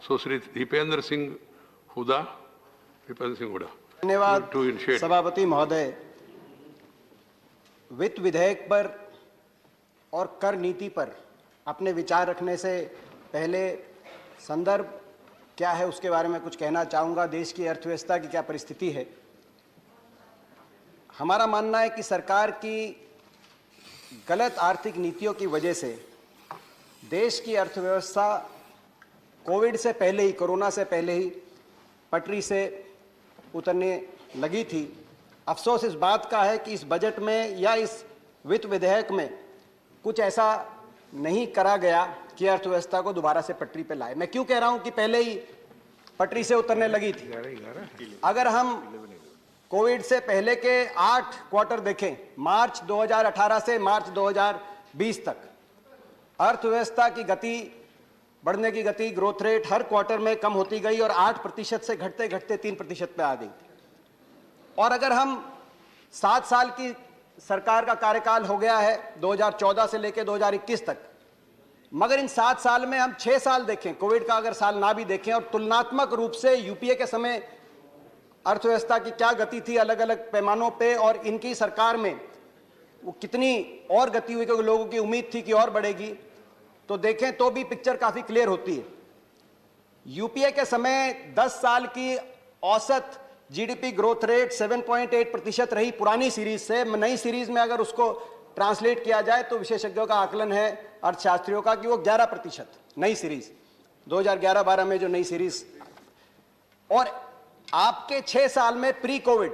So, Sri Deependra Singh Huda. धन्यवाद सभापति महोदय। वित्त विधेयक पर और कर नीति पर अपने विचार रखने से पहले संदर्भ क्या है उसके बारे में कुछ कहना चाहूँगा। देश की अर्थव्यवस्था की क्या परिस्थिति है। हमारा मानना है कि सरकार की गलत आर्थिक नीतियों की वजह से देश की अर्थव्यवस्था कोविड से पहले ही, कोरोना से पहले ही पटरी से उतरने लगी थी। अफसोस इस बात का है कि इस बजट में या इस वित्त विधेयक में कुछ ऐसा नहीं करा गया कि अर्थव्यवस्था को दोबारा से पटरी पर लाए। मैं क्यों कह रहा हूं कि पहले ही पटरी से उतरने लगी थी। अगर हम कोविड से पहले के 8 क्वार्टर देखें, मार्च 2018 से मार्च 2020 तक, अर्थव्यवस्था की गति, बढ़ने की गति, ग्रोथ रेट हर क्वार्टर में कम होती गई और 8% से घटते घटते 3% पे आ गई। और अगर हम 7 साल की सरकार का कार्यकाल हो गया है 2014 से लेकर 2021 तक, मगर इन 7 साल में हम 6 साल देखें, कोविड का अगर साल ना भी देखें, और तुलनात्मक रूप से यूपीए के समय अर्थव्यवस्था की क्या गति थी अलग अलग पैमानों पे और इनकी सरकार में वो कितनी और गति हुई, क्योंकि लोगों की उम्मीद थी कि और बढ़ेगी, तो देखें तो भी पिक्चर काफी क्लियर होती है। यूपीए के समय 10 साल की औसत जीडीपी ग्रोथ रेट 7.8% रही पुरानी सीरीज से। नई सीरीज में अगर उसको ट्रांसलेट किया जाए तो विशेषज्ञों का आकलन है, अर्थशास्त्रियों का, कि वो 11% नई सीरीज 2011-12 में जो नई सीरीज। और आपके 6 साल में प्री कोविड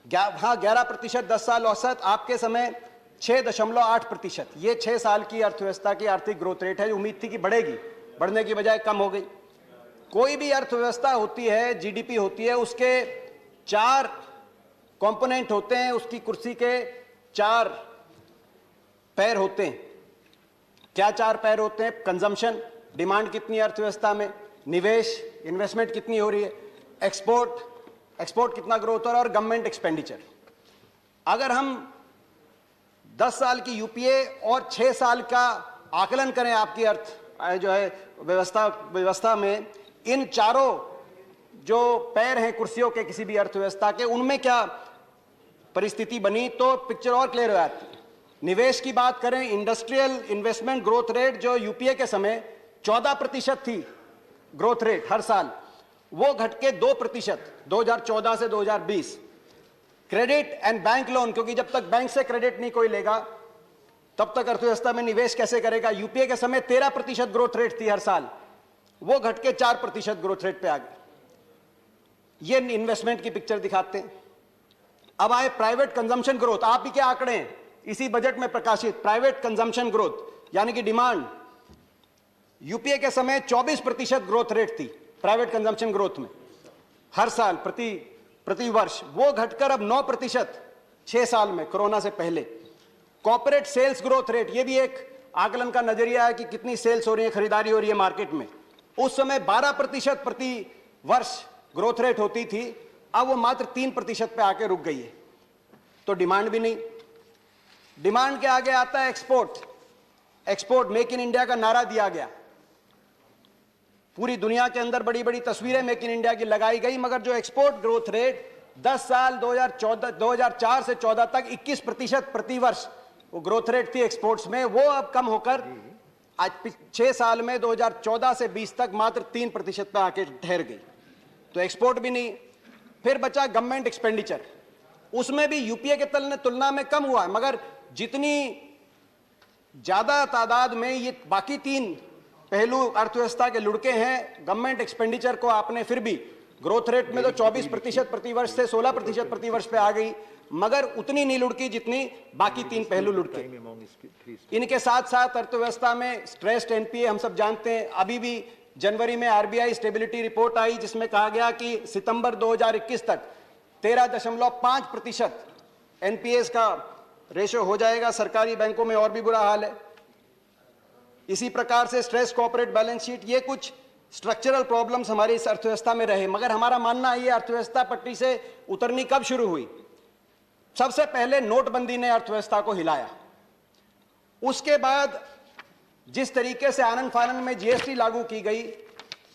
11% 10 साल औसत, आपके समय 6.8%। ये 6 साल की अर्थव्यवस्था की आर्थिक ग्रोथ रेट है जो उम्मीद थी कि बढ़ेगी, बढ़ने की बजाय कम हो गई। कोई भी अर्थव्यवस्था होती है, जीडीपी होती है, उसके 4 कंपोनेंट होते हैं, उसकी कुर्सी के 4 पैर होते हैं। क्या 4 पैर होते हैं? कंजम्पशन, डिमांड कितनी है अर्थव्यवस्था में, निवेश, इन्वेस्टमेंट कितनी हो रही है, एक्सपोर्ट कितना ग्रोथ हो रहा है, और गवर्नमेंट एक्सपेंडिचर। अगर हम 10 साल की यूपीए और 6 साल का आकलन करें आपकी अर्थ जो है व्यवस्था में, इन चारों जो पैर हैं कुर्सियों के किसी भी अर्थव्यवस्था के, उनमें क्या परिस्थिति बनी तो पिक्चर और क्लियर हो जाती है। निवेश की बात करें, इंडस्ट्रियल इन्वेस्टमेंट ग्रोथ रेट जो यूपीए के समय 14% थी ग्रोथ रेट हर साल, वो घट के 2% 2014 से 2020। क्रेडिट एंड बैंक लोन, क्योंकि जब तक बैंक से क्रेडिट नहीं कोई लेगा तब तक अर्थव्यवस्था में निवेश कैसे करेगा। यूपीए के समय 13% ग्रोथ रेट थी हर साल, वो घट के 4% ग्रोथ रेट पे आ गई। ये इन्वेस्टमेंट की पिक्चर दिखाते हैं। अब आए प्राइवेट कंजम्पशन ग्रोथ। आप ही के आंकड़े हैं इसी बजट में प्रकाशित। प्राइवेट कंजम्पशन ग्रोथ यानी कि डिमांड, यूपीए के समय 24% ग्रोथ रेट थी प्राइवेट कंजम्पशन ग्रोथ में हर साल प्रति वर्ष, वो घटकर अब 9% 6 साल में, कोरोना से पहले। कॉर्पोरेट सेल्स ग्रोथ रेट, ये भी एक आकलन का नजरिया है कि कितनी सेल्स हो रही है, खरीदारी हो रही है मार्केट में। उस समय 12% प्रति वर्ष ग्रोथ रेट होती थी, अब वो मात्र 3% पे आके रुक गई है। तो डिमांड भी नहीं। डिमांड के आगे आता है एक्सपोर्ट, मेक इन इंडिया का नारा दिया गया, पूरी दुनिया के अंदर बड़ी बड़ी तस्वीरें मेक इन इंडिया की लगाई गई, मगर जो एक्सपोर्ट ग्रोथ रेट 10 साल 2004 से 14 तक 21% प्रति वर्ष वो ग्रोथ रेट थी एक्सपोर्ट्स में, वो अब कम होकर आज 6 साल में 2014 से 20 तक मात्र 3% पे आके ठहर गई। तो एक्सपोर्ट भी नहीं। फिर बचा गवर्नमेंट एक्सपेंडिचर, उसमें भी यूपीए के तुलना में कम हुआ है, मगर जितनी ज्यादा तादाद में ये बाकी 3 पहलू अर्थव्यवस्था के लुढ़के हैं, गवर्नमेंट एक्सपेंडिचर को आपने फिर भी ग्रोथ रेट में तो 24% प्रति वर्ष से 16% प्रति वर्ष पे आ गई, मगर उतनी नहीं लुढ़की जितनी बाकी 3 पहलू लुढ़के। इनके साथ साथ अर्थव्यवस्था में स्ट्रेस्ड एनपीए हम सब जानते हैं। अभी भी जनवरी में आरबीआई स्टेबिलिटी रिपोर्ट आई जिसमें कहा गया कि सितंबर 2021 तक 13.5% एनपीएस का रेशो हो जाएगा। सरकारी बैंकों में और भी बुरा हाल है। इसी प्रकार से स्ट्रेस कॉर्पोरेट बैलेंस शीट, ये कुछ स्ट्रक्चरल प्रॉब्लम्स हमारी इस अर्थव्यवस्था में रहे। मगर हमारा मानना है ये अर्थव्यवस्था पटरी से उतरनी कब शुरू हुई? सबसे पहले नोटबंदी ने अर्थव्यवस्था को हिलाया। उसके बाद जिस तरीके से आनन फानन में जीएसटी लागू की गई,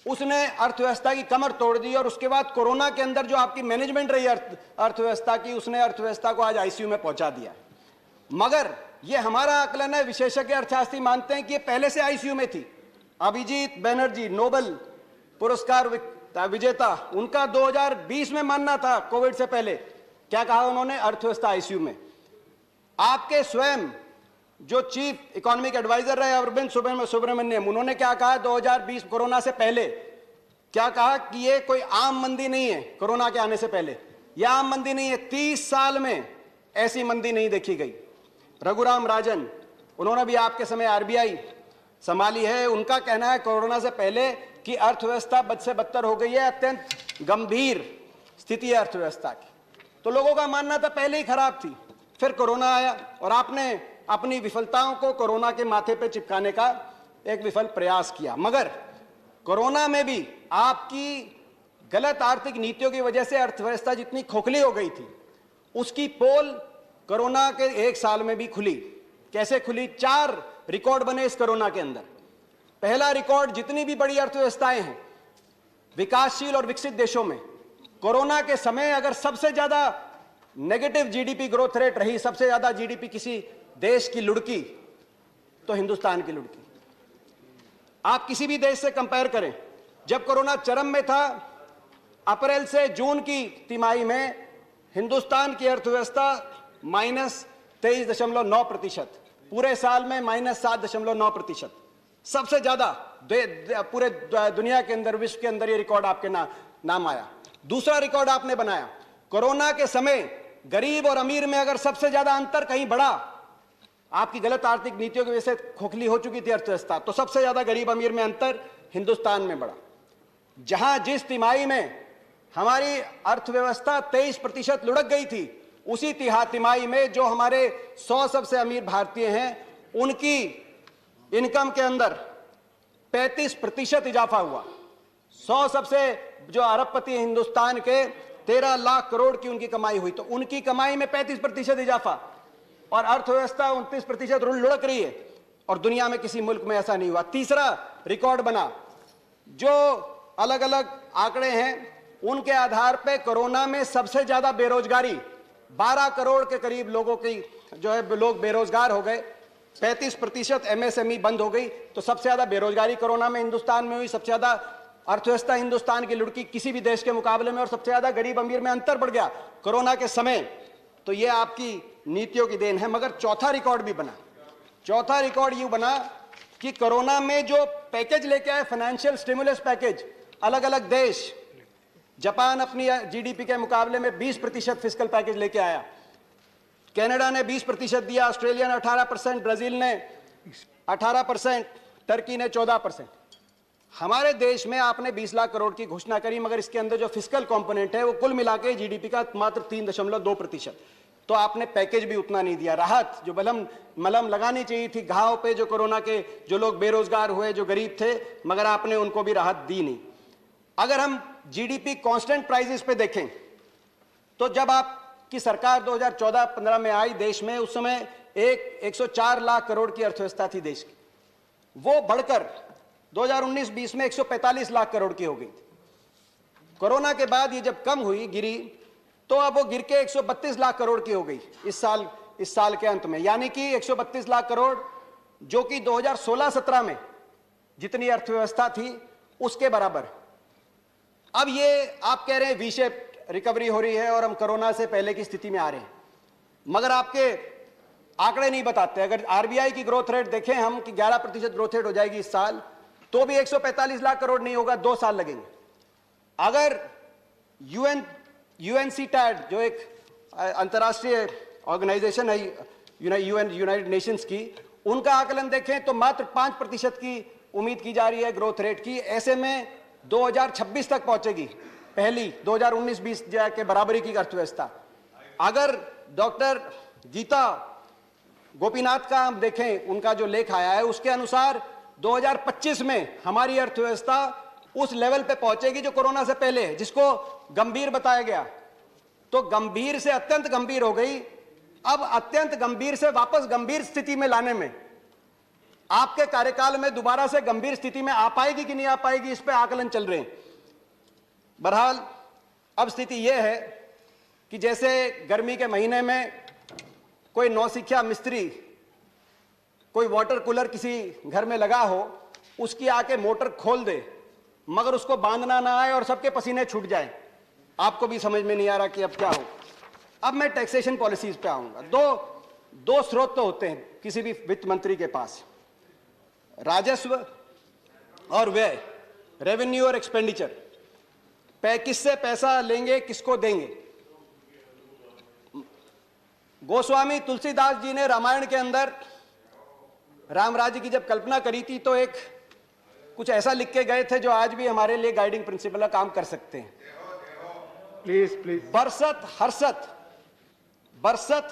उसने अर्थव्यवस्था की कमर तोड़ दी, और उसके बाद कोरोना के अंदर जो आपकी मैनेजमेंट रही अर्थव्यवस्था की, उसने अर्थव्यवस्था को आज आईसीयू में पहुंचा दिया। मगर ये हमारा आकलन है, विशेषज्ञ अर्थशास्त्री मानते हैं कि ये पहले से आईसीयू में थी। अभिजीत बैनर्जी, नोबेल पुरस्कार विजेता, उनका 2020 में मानना था, कोविड से पहले। क्या कहा उन्होंने? अर्थव्यवस्था आईसीयू में। आपके स्वयं जो चीफ इकोनॉमिक एडवाइजर रहे अरविंद सुब्रमण्यम, उन्होंने क्या कहा 2020 कोरोना से पहले? क्या कहा कि ये कोई आम मंदी नहीं है। कोरोना के आने से पहले यह आम मंदी नहीं है, 30 साल में ऐसी मंदी नहीं देखी गई। रघुराम राजन, उन्होंने भी आपके समय आरबीआई संभाली है, उनका कहना है कोरोना से पहले कि अर्थव्यवस्था बद से बदतर हो गई है, अत्यंत गंभीर स्थिति है अर्थव्यवस्था की। तो लोगों का मानना था पहले ही खराब थी, फिर कोरोना आया और आपने अपनी विफलताओं को कोरोना के माथे पे चिपकाने का एक विफल प्रयास किया। मगर कोरोना में भी आपकी गलत आर्थिक नीतियों की वजह से अर्थव्यवस्था जितनी खोखली हो गई थी, उसकी पोल कोरोना के 1 साल में भी खुली। कैसे खुली? 4 रिकॉर्ड बने इस कोरोना के अंदर। पहला रिकॉर्ड, जितनी भी बड़ी अर्थव्यवस्थाएं हैं विकासशील और विकसित देशों में, कोरोना के समय अगर सबसे ज्यादा नेगेटिव जीडीपी ग्रोथ रेट रही, सबसे ज्यादा जीडीपी किसी देश की लुढ़की, तो हिंदुस्तान की लुढ़की। आप किसी भी देश से कंपेयर करें, जब कोरोना चरम में था, अप्रैल से जून की तिमाही में हिंदुस्तान की अर्थव्यवस्था -23.9%, पूरे साल में -7.9%, सबसे ज्यादा पूरे दुनिया के अंदर, विश्व के अंदर ये रिकॉर्ड आपके नाम आया। दूसरा रिकॉर्ड आपने बनाया, कोरोना के समय गरीब और अमीर में अगर सबसे ज्यादा अंतर कहीं बढ़ा, आपकी गलत आर्थिक नीतियों की वजह से खोखली हो चुकी थी अर्थव्यवस्था, तो सबसे ज्यादा गरीब अमीर में अंतर हिंदुस्तान में बढ़ा। जहां जिस तिमाही में हमारी अर्थव्यवस्था 23% लुढ़क गई थी, उसी तिमाही में जो हमारे 100 सबसे अमीर भारतीय हैं, उनकी इनकम के अंदर 35% इजाफा हुआ। 100 सबसे जो अरबपति हिंदुस्तान के 13 लाख करोड़ की उनकी कमाई हुई, तो उनकी कमाई में 35% इजाफा, और अर्थव्यवस्था 29% लुढ़क रही है, और दुनिया में किसी मुल्क में ऐसा नहीं हुआ। तीसरा रिकॉर्ड बना, जो अलग अलग आंकड़े हैं उनके आधार पे कोरोना में सबसे ज्यादा बेरोजगारी, 12 करोड़ के करीब लोगों की जो है लोग बेरोजगार हो गए, 35% एमएसएमई बंद हो गई, तो सबसे ज्यादा बेरोजगारी कोरोना में हिंदुस्तान में हुई, सबसे ज्यादा अर्थव्यवस्था हिंदुस्तान की लुढ़की किसी भी देश के मुकाबले में, और सबसे ज्यादा गरीब अमीर में अंतर बढ़ गया कोरोना के समय। तो ये आपकी नीतियों की देन है। मगर चौथा रिकॉर्ड भी बना। चौथा रिकॉर्ड ये बना कि कोरोना में जो पैकेज लेके आए, फाइनेंशियल स्टिमुलस पैकेज, अलग अलग देश, जापान अपनी जीडीपी के मुकाबले में 20% फिस्कल पैकेज लेके आया, कनाडा ने 20% दिया, ऑस्ट्रेलिया ने 18%, ब्राजील ने 18%, टर्की ने 14%। हमारे देश में आपने 20 लाख करोड़ की घोषणा करी, मगर इसके अंदर जो फिस्कल कंपोनेंट है वो कुल मिला के जीडीपी का मात्र 3.2%। तो आपने पैकेज भी उतना नहीं दिया। राहत जो मलम लगानी चाहिए थी घाव पे, जो कोरोना के जो लोग बेरोजगार हुए, जो गरीब थे, मगर आपने उनको भी राहत दी नहीं। अगर हम जीडीपी कांस्टेंट प्राइसेस पे देखें, तो जब आपकी सरकार 2014-15 में आई देश में, उस समय 104 लाख करोड़ की अर्थव्यवस्था थी देश की, वो बढ़कर 2019-20 में 145 लाख करोड़ की हो गई थी। कोरोना के बाद ये जब कम हुई, गिरी, तो अब वो गिर के 132 लाख करोड़ की हो गई इस साल के अंत में। यानी कि 132 लाख करोड़, जो कि 2016-17 में जितनी अर्थव्यवस्था थी उसके बराबर। अब ये आप कह रहे हैं वी शेप रिकवरी हो रही है और हम कोरोना से पहले की स्थिति में आ रहे हैं, मगर आपके आंकड़े नहीं बताते। अगर आरबीआई की ग्रोथ रेट देखें हम कि 11% ग्रोथ रेट हो जाएगी इस साल, तो भी 145 लाख करोड़ नहीं होगा, 2 साल लगेंगे। अगर यूएनसीटैड जो एक अंतर्राष्ट्रीय ऑर्गेनाइजेशन है, यूनाइटेड नेशंस की, उनका आकलन देखें तो मात्र 5% की उम्मीद की जा रही है ग्रोथ रेट की। ऐसे में 2026 तक पहुंचेगी पहली 2019-20 के बराबरी की अर्थव्यवस्था। अगर डॉक्टर गीता गोपीनाथ का हम देखें, उनका जो लेख आया है, उसके अनुसार 2025 में हमारी अर्थव्यवस्था उस लेवल पे पहुंचेगी जो कोरोना से पहले है, जिसको गंभीर बताया गया। तो गंभीर से अत्यंत गंभीर हो गई। अब अत्यंत गंभीर से वापस गंभीर स्थिति में लाने में आपके कार्यकाल में दोबारा से गंभीर स्थिति में आ पाएगी कि नहीं आ पाएगी, इस पे आकलन चल रहे हैं। बहरहाल अब स्थिति यह है कि जैसे गर्मी के महीने में कोई नौसिखिया मिस्त्री कोई वाटर कूलर किसी घर में लगा हो, उसकी आके मोटर खोल दे मगर उसको बांधना ना आए और सबके पसीने छूट जाए। आपको भी समझ में नहीं आ रहा कि अब क्या हो। अब मैं टैक्सेशन पॉलिसीज पे आऊंगा। दो स्रोत तो होते हैं किसी भी वित्त मंत्री के पास, राजस्व और व्यय, रेवेन्यू और एक्सपेंडिचर। किससे पैसा लेंगे, किसको देंगे। गोस्वामी तुलसीदास जी ने रामायण के अंदर राम राज्य की जब कल्पना करी थी तो एक कुछ ऐसा लिख के गए थे जो आज भी हमारे लिए गाइडिंग प्रिंसिपल का काम कर सकते हैं। Please please. बरसत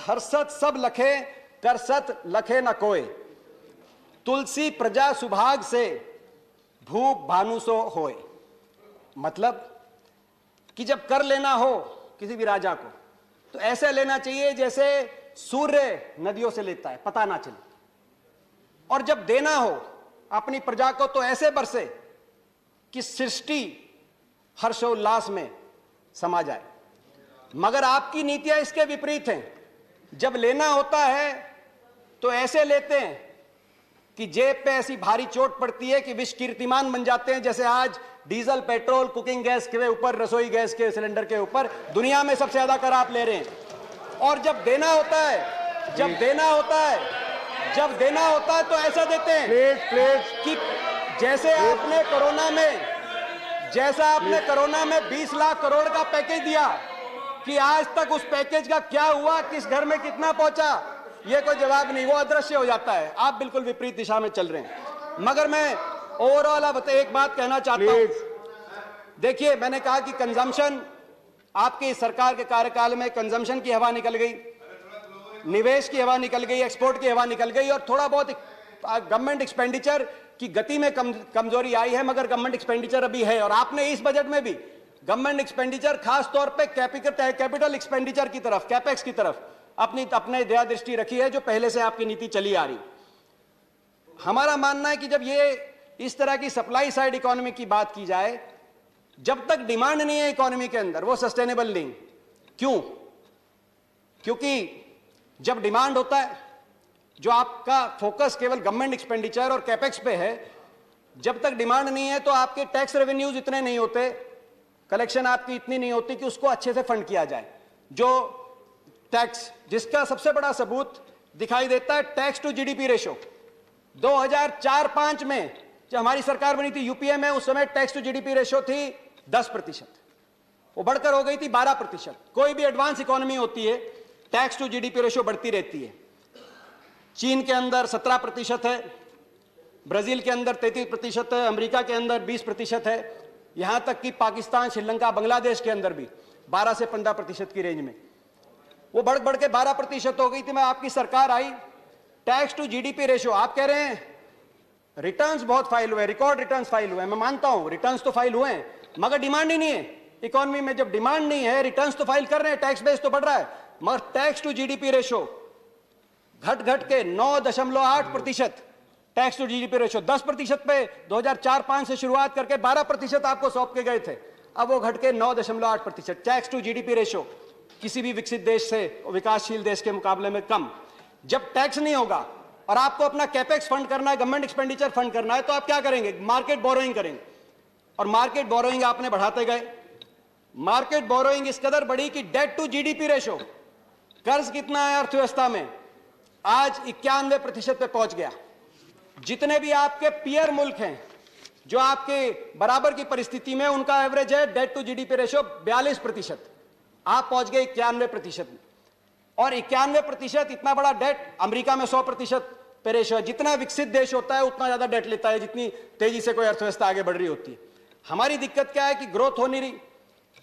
हर्षत सब लखे, करसत लखे न कोय, तुलसी प्रजा सुभाग से, भूप भानु सो होय। मतलब कि जब कर लेना हो किसी भी राजा को तो ऐसे लेना चाहिए जैसे सूर्य नदियों से लेता है, पता ना चले। और जब देना हो अपनी प्रजा को तो ऐसे बरसे कि सृष्टि हर्षोल्लास में समा जाए। मगर आपकी नीतियां इसके विपरीत हैं। जब लेना होता है तो ऐसे लेते हैं कि जेब पे ऐसी भारी चोट पड़ती है कि विश्व कीर्तिमान बन जाते हैं, जैसे आज डीजल, पेट्रोल, कुकिंग गैस के ऊपर, रसोई गैस के सिलेंडर के ऊपर दुनिया में सबसे ज्यादा कर आप ले रहे हैं। और जब देना होता है तो ऐसा देते हैं कि जैसे आपने कोरोना में 20 लाख करोड़ का पैकेज दिया कि आज तक उस पैकेज का क्या हुआ, किस घर में कितना पहुंचा, ये कोई जवाब नहीं, वो अदृश्य हो जाता है। आप बिल्कुल विपरीत दिशा में चल रहे हैं। मगर मैं ओवरऑल अब एक बात कहना चाहता हूं। देखिए, मैंने कहा कि कंजम्पशन, आपकी सरकार के कार्यकाल में कंजम्पशन की हवा निकल गई, निवेश की हवा निकल गई, एक्सपोर्ट की हवा निकल गई और थोड़ा बहुत गवर्नमेंट एक्सपेंडिचर की गति में कमजोरी आई है, मगर गवर्नमेंट एक्सपेंडिचर अभी है। और आपने इस बजट में भी गवर्नमेंट एक्सपेंडिचर, खास तौर पे कैपिटल एक्सपेंडिचर की तरफ, कैपेक्स की तरफ अपने दया दृष्टि रखी है, जो पहले से आपकी नीति चली आ रही। हमारा मानना है कि जब ये इस तरह की सप्लाई साइड इकोनॉमी की बात की जाए, जब तक डिमांड नहीं है इकोनॉमी के अंदर, वो सस्टेनेबल नहीं। क्यों? क्योंकि जब डिमांड होता है, जो आपका फोकस केवल गवर्नमेंट एक्सपेंडिचर और कैपेक्स पे है, जब तक डिमांड नहीं है तो आपके टैक्स रेवेन्यूज इतने नहीं होते, कलेक्शन आपकी इतनी नहीं होती कि उसको अच्छे से फंड किया जाए। जो टैक्स, जिसका सबसे बड़ा सबूत दिखाई देता है टैक्स टू जीडीपी रेशो। 2004-5 में जब हमारी सरकार बनी थी यूपीए में, उस समय टैक्स टू जीडीपी रेशो थी 10%, वो बढ़कर हो गई थी 12%। कोई भी एडवांस इकोनॉमी होती है, टैक्स टू जीडीपी रेशो बढ़ती रहती है। चीन के अंदर 17% है, ब्राजील के अंदर 33% है, अमेरिका के अंदर 20% है, यहां तक कि पाकिस्तान, श्रीलंका, बांग्लादेश के अंदर भी 12 से 15% की रेंज में वो बढ़ के 12% हो गई थी। मैं आपकी सरकार आई, टैक्स टू जीडीपी रेशो, आप कह रहे हैं रिटर्न्स बहुत फाइल हुए, रिकॉर्ड रिटर्न्स फाइल हुए। मैं मानता हूं रिटर्न्स तो फाइल हुए हैं, मगर डिमांड ही नहीं है इकोनॉमी में। जब डिमांड नहीं है, रिटर्न्स तो फाइल कर रहे हैं, टैक्स बेस तो बढ़ रहा है, मगर टैक्स टू जीडीपी रेशो घट के 9.8%। टैक्स टू जीडीपी रेशो 10% पे 2004-5 से शुरुआत करके 12% आपको सौंप के गए थे, अब वो घट के 9.8%। टैक्स टू जीडीपी रेशो किसी भी विकसित देश से, विकासशील देश के मुकाबले में कम। जब टैक्स नहीं होगा और आपको अपना कैपेक्स फंड करना है, गवर्नमेंट एक्सपेंडिचर फंड करना है, तो आप क्या करेंगे? मार्केट बोरोइंग करेंगे। और मार्केट बोरोइंग आपने बढ़ाते गए। मार्केट बोरोइंग इस कदर बढ़ी कि डेट टू जीडीपी रेशो, कर्ज कितना है अर्थव्यवस्था में, आज 91% पे पहुंच गया। जितने भी आपके पीयर मुल्क हैं जो आपके बराबर की परिस्थिति में, उनका एवरेज है डेट टू जीडीपी रेशो 42%, आप पहुंच गए 91% में। और 91% इतना बड़ा डेट, अमेरिका में 100% पे रेशो है। जितना विकसित देश होता है उतना ज्यादा डेट लेता है, जितनी तेजी से कोई अर्थव्यवस्था आगे बढ़ रही होती है। हमारी दिक्कत क्या है कि ग्रोथ हो नहीं रही,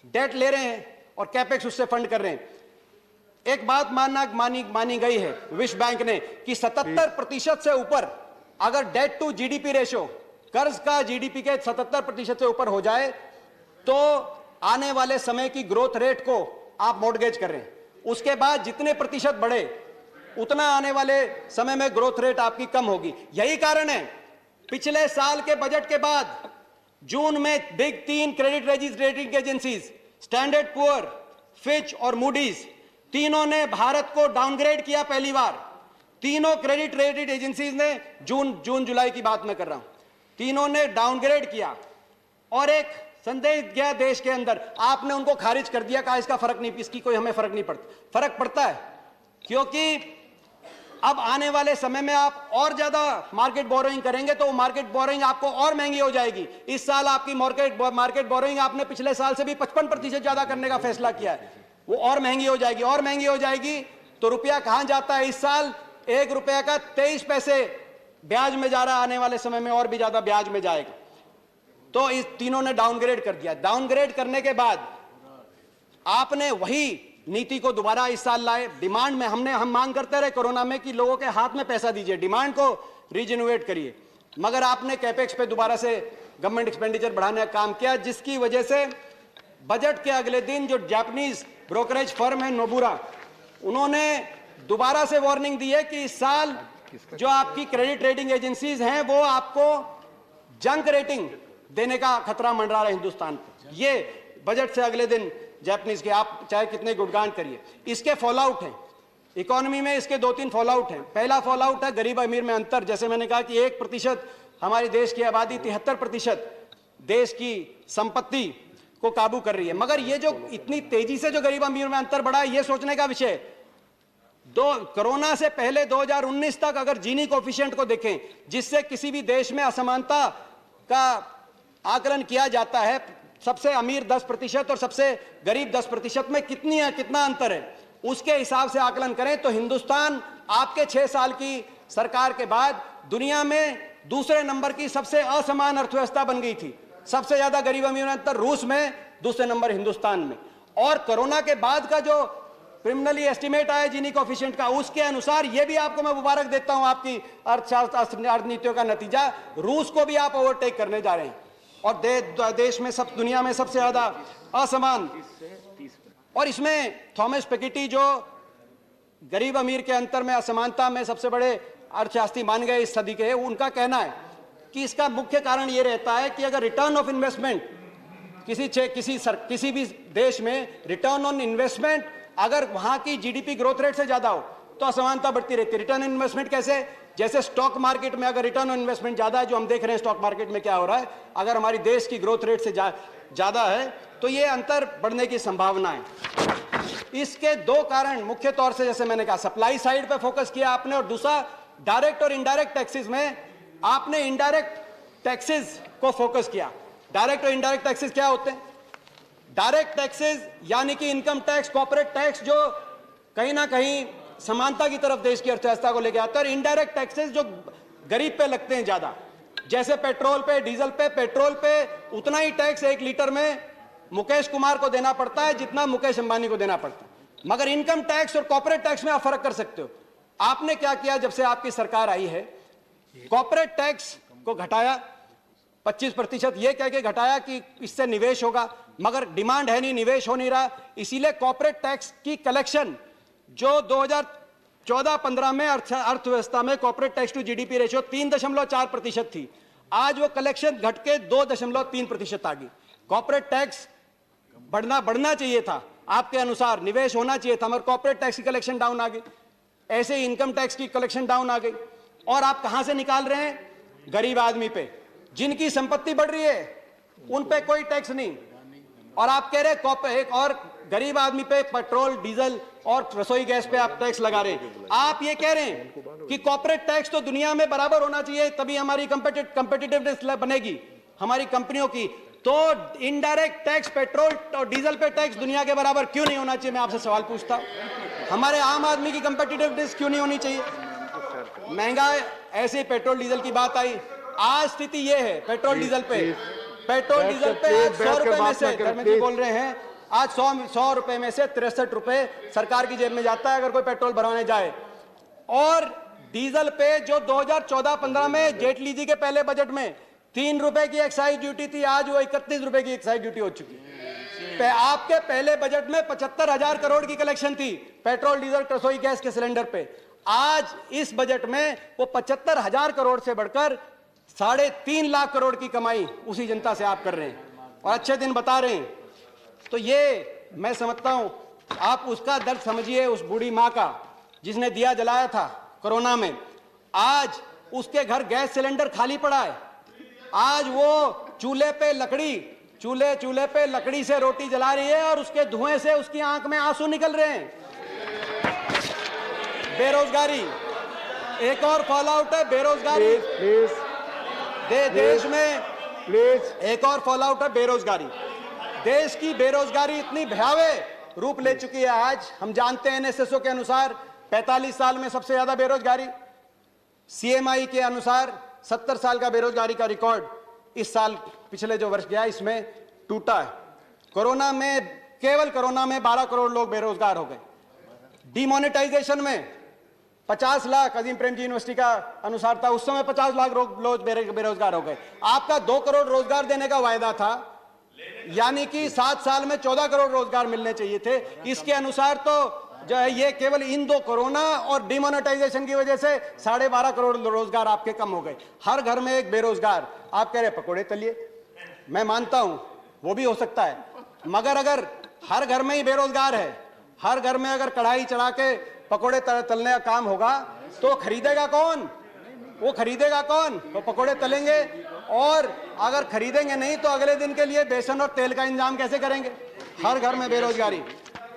डेट ले रहे हैं और कैपेक्स उससे फंड कर रहे हैं। एक बात मानी गई है विश्व बैंक ने कि 77% से ऊपर अगर डेट टू जीडीपी रेशो, कर्ज का जीडीपी के 77% से ऊपर हो जाए तो आने वाले समय की ग्रोथ रेट को आप मॉर्गेज कर रहे हैं। उसके बाद जितने प्रतिशत बढ़े उतना आने वाले समय में ग्रोथ रेट आपकी कम होगी। यही कारण है पिछले साल के बजट के बाद जून में big 3 credit rating agencies standard poor, Fitch और मूडीज तीनों ने भारत को डाउनग्रेड किया। पहली बार तीनों क्रेडिट रेटिंग एजेंसीज ने जून जुलाई की बात मैं कर रहा हूं, तीनों ने डाउनग्रेड किया और एक संदेश गया देश के अंदर। आपने उनको खारिज कर दिया, कहा इसका फर्क नहीं, इसकी कोई हमें फर्क नहीं पड़ता। फर्क पड़ता है क्योंकि अब आने वाले समय में आप और ज्यादा मार्केट बोरोइंग करेंगे तो मार्केट बोरोइंग आपको और महंगी हो जाएगी। इस साल आपकी मार्केट बोरोइंग आपने पिछले साल से भी 55% ज्यादा करने का फैसला किया है, वो और महंगी हो जाएगी। और महंगी हो जाएगी तो रुपया कहां जाता है? इस साल 1 रुपया का 23 पैसे ब्याज में जा रहा है, आने वाले समय में और भी ज्यादा ब्याज में जाएगा। तो इस तीनों ने डाउनग्रेड कर दिया। डाउनग्रेड करने के बाद आपने वही नीति को दोबारा इस साल लाए। डिमांड में हम मांग करते रहे कोरोना में कि लोगों के हाथ में पैसा दीजिए, डिमांड को रीजनरेट करिए, मगर आपने कैपेक्स पे दोबारा से गवर्नमेंट एक्सपेंडिचर बढ़ाने का काम किया, जिसकी वजह से बजट के अगले दिन जो जापानीज ब्रोकरेज फर्म है नोबुरा, उन्होंने दोबारा से वार्निंग दी है कि इस साल जो आपकी क्रेडिट रेटिंग एजेंसीज हैं वो आपको जंक रेटिंग देने का खतरा मंडरा रहा है हिंदुस्तान पे। ये बजट से अगले दिन जापानीज के आप चाहे कितने गुणगान करिए, इसके फॉलआउट हैं इकोनॉमी में। इसके 2-3 फॉलआउट हैं। पहला फॉलआउट है गरीब अमीर में अंतर। जैसे मैंने कहा कि 1% हमारे देश की आबादी 73% देश की संपत्ति को काबू कर रही है, मगर ये जो इतनी तेजी से जो गरीब अमीर में अंतर बढ़ा है, ये सोचने का विषय। कोरोना से पहले 2019 तक अगर जीनी कोएफिशिएंट को देखें, जिससे किसी भी देश में असमानता का आकलन किया जाता है, सबसे अमीर 10% और सबसे गरीब 10% में कितना अंतर है, उसके हिसाब से आकलन करें तो हिंदुस्तान आपके 6 साल की सरकार के बाद दुनिया में दूसरे नंबर की सबसे असमान अर्थव्यवस्था बन गई थी। सबसे ज्यादा गरीब अमीर में अंतर रूस में, दूसरे नंबर हिंदुस्तान में। और कोरोना के बाद का जो प्रिलिमिनरी एस्टिमेट आया जीनी कोएफिशिएंट का, उसके अनुसार यह भी आपको मैं मुबारक देता हूं, आपकी अर्थनीतियों का नतीजा, रूस को भी आप ओवरटेक करने जा रहे हैं और देश में सब दुनिया में सबसे ज्यादा असमान। और इसमें थॉमस पिकेटी जो गरीब अमीर के अंतर में असमानता में सबसे बड़े अर्थशास्त्री मान गए इस सदी के, उनका कहना है कि इसका मुख्य कारण यह रहता है कि अगर रिटर्न ऑफ इन्वेस्टमेंट किसी भी देश में रिटर्न ऑन इन्वेस्टमेंट अगर वहां की जीडीपी ग्रोथ रेट से ज्यादा हो तो असमानता बढ़ती रहती है। रिटर्न ऑन इन्वेस्टमेंट कैसे? जैसे स्टॉक मार्केट में अगर रिटर्न ऑन इन्वेस्टमेंट ज्यादा है, जो हम देख रहे हैं स्टॉक मार्केट में क्या हो रहा है, अगर हमारी देश की ग्रोथ रेट से ज्यादा है तो ये अंतर बढ़ने की संभावना है। इसके 2 कारण मुख्य तौर से, जैसे मैंने कहा, सप्लाई साइड पे फोकस किया आपने, और दूसरा डायरेक्ट और इनडायरेक्ट टैक्सेस में आपने इनडायरेक्ट टैक्सेस को फोकस किया। डायरेक्ट और इनडायरेक्ट टैक्सेस क्या होते हैं? डायरेक्ट टैक्सेस यानी कि इनकम टैक्स, कॉर्पोरेट टैक्स, जो कहीं ना कहीं समानता की तरफ देश की अर्थव्यवस्था को लेकर आता है, और इनडायरेक्ट टैक्सेस जो गरीब पे लगते हैं ज्यादा, जैसे पेट्रोल पे, डीजल पे। पेट्रोल पे उतना ही टैक्स 1 लीटर में मुकेश कुमार को देना पड़ता है जितना मुकेश अंबानी को देना पड़ता है, मगर इनकम टैक्स और कॉर्पोरेट टैक्स में आप फर्क कर सकते हो। आपने क्या किया जब से आपकी सरकार आई है? कॉर्पोरेट टैक्स को घटाया 25%, ये कह के घटाया कि इससे निवेश होगा, मगर डिमांड है नहीं, निवेश हो नहीं रहा। इसीलिए कॉर्पोरेट टैक्स की कलेक्शन जो 2014-15 में अर्थव्यवस्था में corporate tax to GDP ratio 3.4% थी, आज वो कलेक्शन घट के 2.3% आ गई। कॉर्पोरेट टैक्स बढ़ना चाहिए था आपके अनुसार, निवेश होना चाहिए था, मगर कॉर्पोरेट टैक्स की कलेक्शन डाउन आ गई। ऐसे ही इनकम टैक्स की कलेक्शन डाउन आ गई। और आप कहां से निकाल रहे हैं? गरीब आदमी पे, जिनकी संपत्ति बढ़ रही है उन पे कोई टैक्स नहीं, और आप कह रहे हैं एक और गरीब आदमी पे पेट्रोल, डीजल और रसोई गैस पे आप टैक्स लगा रहे हैं। आप ये कह रहे हैं कि कॉर्पोरेट टैक्स तो दुनिया में बराबर होना चाहिए, तभी हमारी कंपेटिटिवनेस बनेगी हमारी कंपनियों की। तो इनडायरेक्ट टैक्स, पेट्रोल और डीजल पे टैक्स दुनिया के बराबर क्यों नहीं होना चाहिए? मैं आपसे सवाल पूछता हूं, हमारे आम आदमी की कंपेटिटिवनेस क्यों नहीं होनी चाहिए? महंगा, ऐसे पेट्रोल डीजल की बात आई, आज स्थिति यह है पेट्रोल डीजल पे 100 रुपए में से, धर्मेंद्र जी बोल रहे हैं, आज 100 रुपए में से 63 रुपए सरकार की जेब में जाता है अगर कोई पेट्रोल भरवाने जाए। और डीजल पे जो 2014-15 में जेटली जी के पहले बजट में 3 रुपए की एक्साइज ड्यूटी थी, आज वो 31 रुपए की एक्साइज ड्यूटी हो चुकी है। आपके पहले बजट में 75,000 करोड़ की कलेक्शन थी पेट्रोल, डीजल, रसोई गैस के सिलेंडर पे, आज इस बजट में वो 75,000 करोड़ से बढ़कर 3.5 लाख करोड़ की कमाई उसी जनता से आप कर रहे हैं और अच्छे दिन बता रहे हैं। तो ये मैं समझता हूं, आप उसका दर्द समझिए, उस बूढ़ी मां का जिसने दिया जलाया था कोरोना में। आज उसके घर गैस सिलेंडर खाली पड़ा है। आज वो चूल्हे पे लकड़ी से रोटी जला रही है और उसके धुएं से उसकी आंख में आंसू निकल रहे हैं। बेरोजगारी एक और फॉल आउट है, बेरोजगारी देश में प्लीज एक और फॉल आउट है, बेरोजगारी। देश की बेरोजगारी इतनी भयावह रूप ले चुकी है। आज हम जानते हैं एनएसएसओ के अनुसार 45 साल में सबसे ज्यादा बेरोजगारी, सीएमआई के अनुसार 70 साल का बेरोजगारी का रिकॉर्ड इस साल पिछले जो वर्ष गया इसमें टूटा है। कोरोना में, केवल कोरोना में 12 करोड़ लोग बेरोजगार हो गए। डिमोनेटाइजेशन में 50 लाख अजीम प्रेमजी यूनिवर्सिटी का अनुसार था, उस समय 50 लाख लोग बेरोजगार हो गए। आपका 2 करोड़ रोजगार देने का वायदा था, यानी कि 7 साल में 14 करोड़ रोजगार मिलने चाहिए थे। इसके अनुसार तो जो है ये केवल इन 2 कोरोना और डिमोनेटाइजेशन की वजह से 12.5 करोड़ रोजगार आपके कम हो गए। हर घर में एक बेरोजगार। आप कह रहे पकोड़े तलिए, मैं मानता हूं वो भी हो सकता है, मगर अगर हर घर में ही बेरोजगार है, हर घर में अगर कढ़ाई चढ़ा के पकोड़े तलने का काम होगा तो खरीदेगा कौन? वो खरीदेगा कौन? तो पकोड़े तलेंगे। और अगर खरीदेंगे नहीं तो अगले दिन के लिए बेसन और तेल का इंतजाम कैसे करेंगे? हर घर में बेरोजगारी।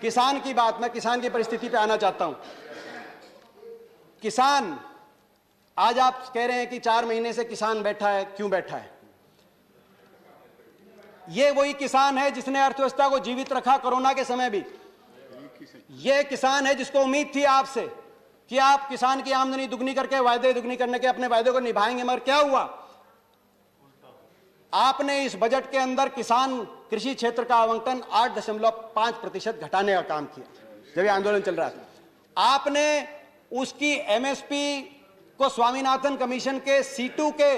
किसान की बात, मैं किसान की परिस्थिति पे आना चाहता हूं। किसान, आज आप कह रहे हैं कि 4 महीने से किसान बैठा है, क्यों बैठा है? ये वही किसान है जिसने अर्थव्यवस्था को जीवित रखा कोरोना के समय भी। ये किसान है जिसको उम्मीद थी आपसे कि आप किसान की आमदनी दुगनी करके, वायदे दुगनी करने के अपने वायदे को निभाएंगे, मगर क्या हुआ? आपने इस बजट के अंदर किसान कृषि क्षेत्र का आवंटन 8.5% घटाने का काम किया जब ये आंदोलन चल रहा था। आपने उसकी एमएसपी को स्वामीनाथन कमीशन के C2 के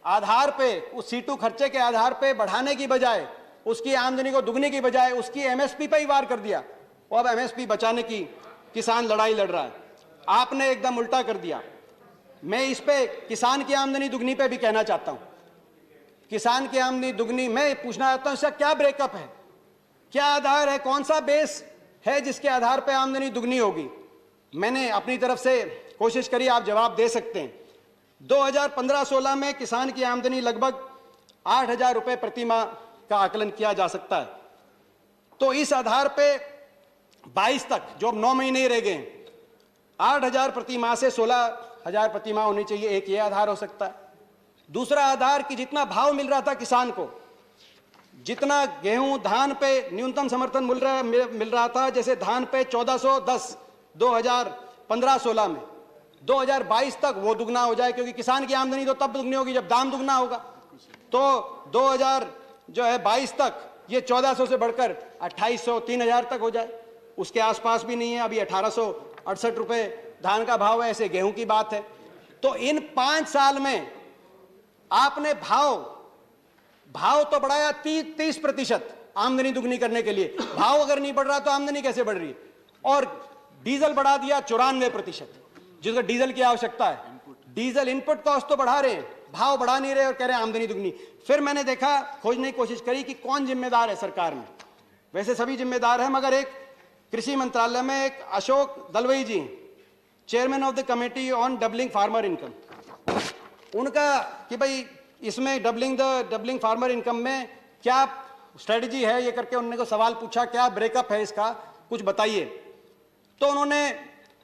आधार पे, उस C2 खर्चे के आधार पे बढ़ाने की बजाय, उसकी आमदनी को दुगने की बजाय उसकी एमएसपी पे ही वार कर दिया। और अब एमएसपी बचाने की किसान लड़ाई लड़ रहा है। आपने एकदम उल्टा कर दिया। मैं इस पे किसान की आमदनी दुगनी पे भी कहना चाहता हूं। किसान की आमदनी दुगनी, मैं पूछना चाहता हूं इसका क्या ब्रेकअप है, क्या आधार है, कौन सा बेस है जिसके आधार पे आमदनी दुगनी होगी? मैंने अपनी तरफ से कोशिश करी, आप जवाब दे सकते हैं। 2015-16 में किसान की आमदनी लगभग 8,000 रुपए प्रति माह का आकलन किया जा सकता है। तो इस आधार पे 22 तक, जो अब 9 महीने ही रह गए, 8,000 प्रति माह से 16,000 प्रति माह होनी चाहिए। एक ये आधार हो सकता है। दूसरा आधार कि जितना भाव मिल रहा था किसान को, जितना गेहूं धान पे न्यूनतम समर्थन मिल रहा था, जैसे धान पे 1410 2015-16 में, 2022 तक वो दुगना हो जाए, क्योंकि किसान की आमदनी तो तब दुगनी होगी जब दाम दुगना होगा। तो 2022 तक ये 1400 से बढ़कर 2800 3000 तक हो जाए। उसके आसपास भी नहीं है, अभी 1868 रुपए धान का भाव है, ऐसे गेहूं की बात है। तो इन 5 साल में आपने भाव तो बढ़ाया 30% आमदनी दुगनी करने के लिए। भाव अगर नहीं बढ़ रहा तो आमदनी कैसे बढ़ रही है? और डीजल बढ़ा दिया 94%, जिसको डीजल की आवश्यकता है। डीजल इनपुट कॉस्ट तो बढ़ा रहे हैं, भाव बढ़ा नहीं रहे और कह रहे हैं आमदनी दुगनी। फिर मैंने देखा, खोजने की कोशिश करी कि कौन जिम्मेदार है सरकार में। वैसे सभी जिम्मेदार हैं, मगर एक कृषि मंत्रालय में एक Ashok Dalwai ji, chairman of the committee on doubling farmer income, उनका कि भाई इसमें डबलिंग फार्मर इनकम में क्या स्ट्रेटजी है, ये करके उन्होंने को सवाल पूछा, क्या ब्रेकअप है इसका, कुछ बताइए। तो उन्होंने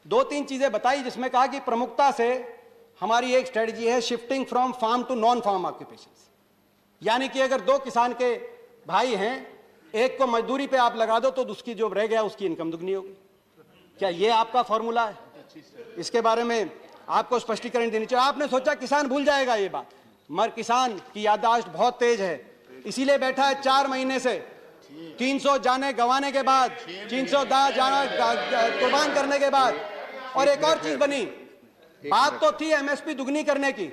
2-3 चीजें बताई, जिसमें कहा कि प्रमुखता से हमारी एक स्ट्रेटजी है shifting from farm to non farm occupations. यानी कि अगर 2 किसान के भाई हैं, एक को मजदूरी पे आप लगा दो तो उसकी जो रह गया उसकी इनकम दुगनी होगी। क्या ये आपका फॉर्मूला है? इसके बारे में आपको स्पष्टीकरण देनी चाहिए। आपने सोचा किसान भूल जाएगा ये बात, मगर किसान की याददाश्त बहुत तेज है, इसीलिए बैठा है 4 महीने से। 300 जाने गंवाने के बाद, 300 जाना कुर्बान करने के बाद, और एक और चीज बनी, बात तो थी एमएसपी दुगनी करने की,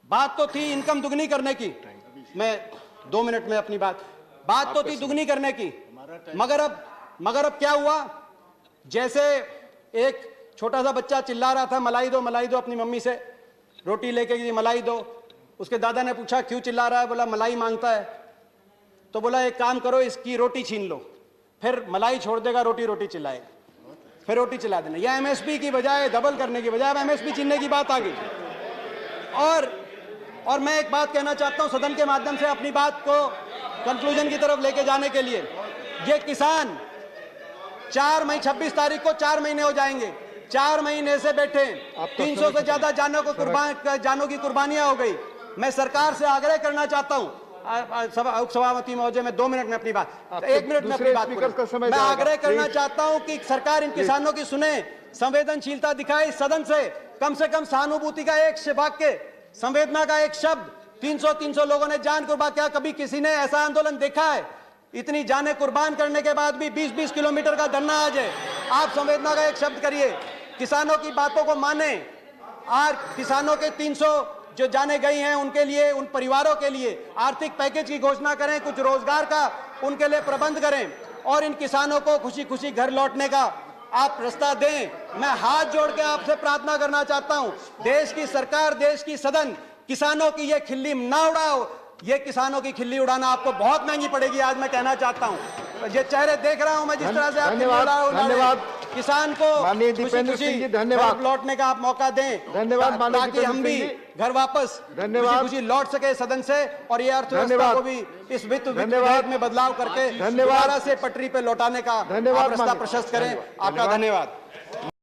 बात तो थी इनकम दुगनी करने की। मैं 2 मिनट में अपनी बात तो थी दुगनी करने की, मगर अब क्या हुआ? जैसे एक छोटा सा बच्चा चिल्ला रहा था, मलाई दो अपनी मम्मी से, रोटी लेके गई, मलाई दो। उसके दादा ने पूछा क्यों चिल्ला रहा है? बोला मलाई मांगता है। तो बोला एक काम करो, इसकी रोटी छीन लो, फिर मलाई छोड़ देगा, रोटी चिल्लाएगा, फिर रोटी चिल्ला देना। यह एमएसपी की बजाय, डबल करने की बजाय अब एमएसपी छीनने की बात आ गई। और मैं एक बात कहना चाहता हूं सदन के माध्यम से, अपनी बात को कंक्लूजन की तरफ लेके जाने के लिए। ये किसान 4 मई 26 तारीख को 4 महीने हो जाएंगे, 4 महीने से बैठे, 300 से ज्यादा जानों की कुर्बानियां हो गई। मैं सरकार से आग्रह करना चाहता हूं, उपसभापति महोदय, मैं 2 मिनट में अपनी बात, 1 मिनट में अपनी बात पूरी। मैं आग्रह करना चाहता हूं कि सरकार इन किसानों की सुने, संवेदनशीलता दिखाए, सदन से कम सहानुभूति का एक वाक्य, संवेदना का एक शब्द। 300 लोगों ने जान कुर्बान किया। कभी किसी ने ऐसा आंदोलन देखा है? इतनी जानें कुर्बान करने के बाद भी 20-20 किलोमीटर का धरना आ जाए। आप संवेदना का एक शब्द करिए, किसानों की बातों को माने। आज किसानों के 300 जो जाने गई हैं, उनके लिए, उन परिवारों के लिए आर्थिक पैकेज की घोषणा करें, कुछ रोजगार का उनके लिए प्रबंध करें, और इन किसानों को खुशी खुशी घर लौटने का आप रास्ता दें। मैं हाथ जोड़ के आपसे प्रार्थना करना चाहता हूं, देश की सरकार, देश की सदन, किसानों की ये खिल्ली ना उड़ाओ। ये किसानों की खिल्ली उड़ाना आपको बहुत महंगी पड़ेगी। आज मैं कहना चाहता हूं, ये चेहरे देख रहा हूं मैं, जिस तरह से आप धन्यवाद किसान को माननीय दीपेंद्र सिंह जी, धन्यवाद। लौटने का आप मौका दें, धन्यवाद ताकि हम भी घर वापस खुशी लौट सके सदन से, और ये अर्थव्यवस्था को भी इस वित्त विधेयक में बदलाव करके दोबारा से पटरी पे लौटाने का रास्ता प्रशस्त करें। आपका धन्यवाद।